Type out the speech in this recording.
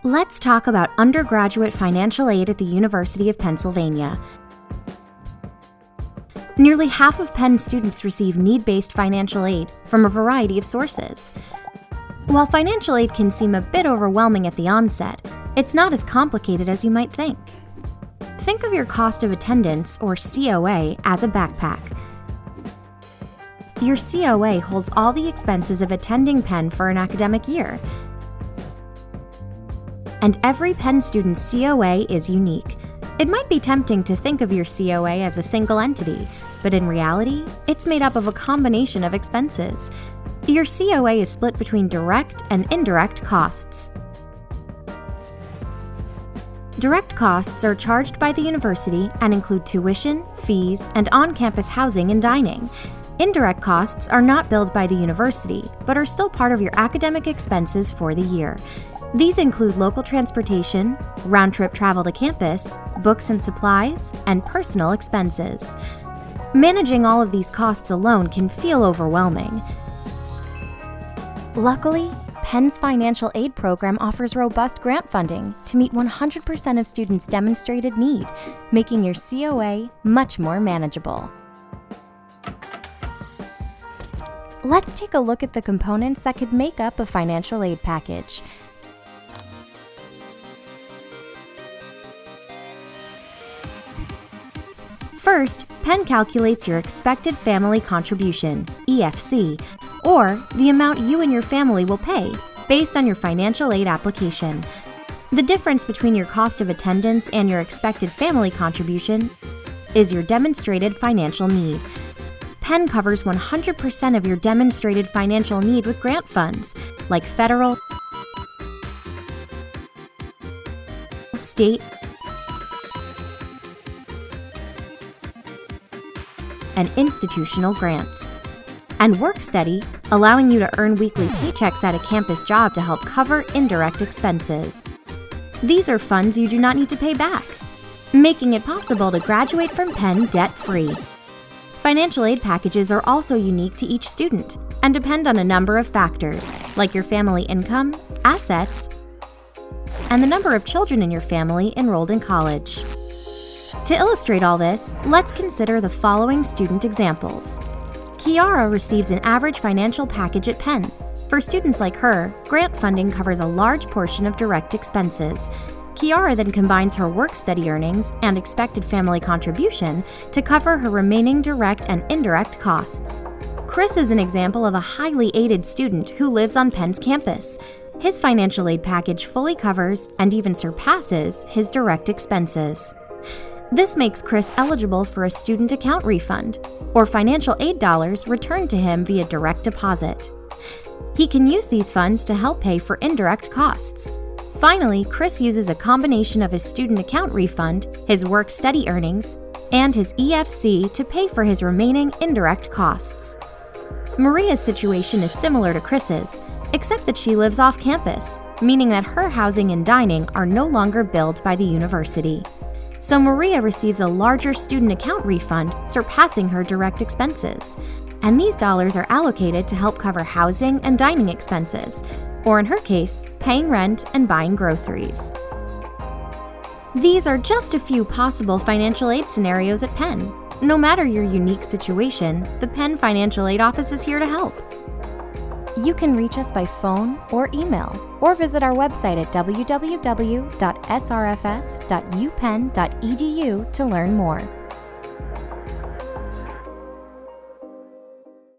Let's talk about undergraduate financial aid at the University of Pennsylvania. Nearly half of Penn students receive need-based financial aid from a variety of sources. While financial aid can seem a bit overwhelming at the onset, it's not as complicated as you might think. Think of your cost of attendance, or COA, as a backpack. Your COA holds all the expenses of attending Penn for an academic year. And every Penn student's COA is unique. It might be tempting to think of your COA as a single entity, but in reality, it's made up of a combination of expenses. Your COA is split between direct and indirect costs. Direct costs are charged by the university and include tuition, fees, and on-campus housing and dining. Indirect costs are not billed by the university, but are still part of your academic expenses for the year. These include local transportation, round-trip travel to campus, books and supplies, and personal expenses. Managing all of these costs alone can feel overwhelming. Luckily, Penn's financial aid program offers robust grant funding to meet 100% of students' demonstrated need, making your COA much more manageable. Let's take a look at the components that could make up a financial aid package. First, Penn calculates your expected family contribution, EFC, or the amount you and your family will pay based on your financial aid application. The difference between your cost of attendance and your expected family contribution is your demonstrated financial need. Penn covers 100% of your demonstrated financial need with grant funds, like federal, state, and institutional grants. And work study, allowing you to earn weekly paychecks at a campus job to help cover indirect expenses. These are funds you do not need to pay back, making it possible to graduate from Penn debt-free. Financial aid packages are also unique to each student and depend on a number of factors, like your family income, assets, and the number of children in your family enrolled in college. To illustrate all this, let's consider the following student examples. Kiara receives an average financial package at Penn. For students like her, grant funding covers a large portion of direct expenses. Kiara then combines her work-study earnings and expected family contribution to cover her remaining direct and indirect costs. Chris is an example of a highly aided student who lives on Penn's campus. His financial aid package fully covers and even surpasses his direct expenses. This makes Chris eligible for a student account refund, or financial aid dollars returned to him via direct deposit. He can use these funds to help pay for indirect costs. Finally, Chris uses a combination of his student account refund, his work-study earnings, and his EFC to pay for his remaining indirect costs. Maria's situation is similar to Chris's, except that she lives off campus, meaning that her housing and dining are no longer billed by the university. So Maria receives a larger student account refund, surpassing her direct expenses. And these dollars are allocated to help cover housing and dining expenses, or in her case, paying rent and buying groceries. These are just a few possible financial aid scenarios at Penn. No matter your unique situation, the Penn Financial Aid Office is here to help. You can reach us by phone or email, or visit our website at www.srfs.upenn.edu to learn more.